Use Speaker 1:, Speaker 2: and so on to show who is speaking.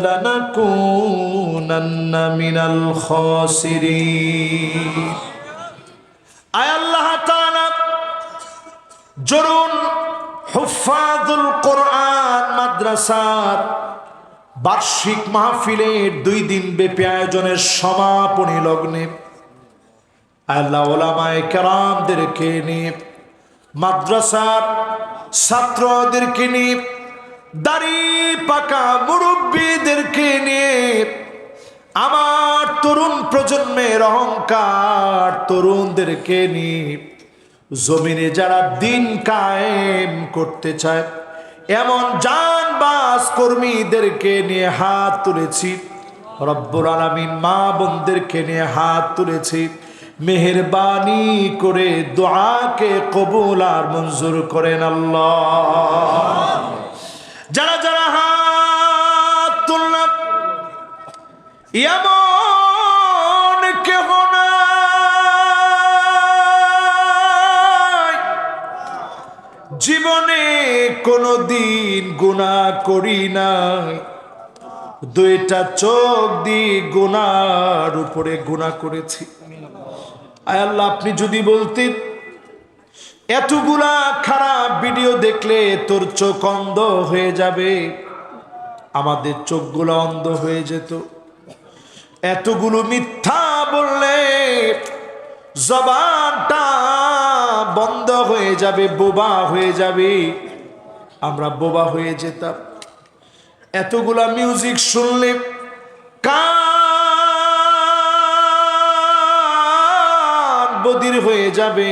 Speaker 1: لنكونن من الخاسرين আয় আল্লাহ তাআলা জরুন হুফাজুল কোরআন মাদ্রাসার বার্ষিক মাহফিলের 2 দিন ব্যাপী আয়োজনের সমাপনী লগ্নে আল্লাহ ওলামায়ে কেরামদেরকে নিয়ে মাদ্রাসার ছাত্রদেরকে নিয়ে দাড়ি পাকা মুরব্বীদেরকে নিয়ে আমার তরুণ প্রজন্মের অহংকার তরুণদেরকে নিয়ে জমিনে যারা দিন কায়েম করতে চায় এমন জানবাজ কর্মীদেরকে নিয়ে হাত তুলেছি। রব্বুল আলামিন মা বোনদেরকে নিয়ে হাত তুলেছি। মেহেরবানি করে দোয়াকে কবুল আর মঞ্জুর করেন আল্লাহ। যারা যারা হাত তুললাম এমন কেহ নাই জীবনে কোনদিন গুনাহ করি নাই, 2টা চোখ দিয়ে গুনার উপরে গুনাহ করেছি। আয় আল্লাহ, আপনি যদি বলতেন এতগুলা খারাপ ভিডিও দেখলে তোর চোখ অন্ধ হয়ে যাবে, আমাদের চোখগুলো অন্ধ হয়ে যেত। এতগুলো মিথ্যা বললে জবানটা বন্ধ হয়ে যাবে, বোবা হয়ে যাবে, আমরা বোবা হয়ে যেতাম। এতগুলা মিউজিক শুনলে কান বধির হয়ে যাবে,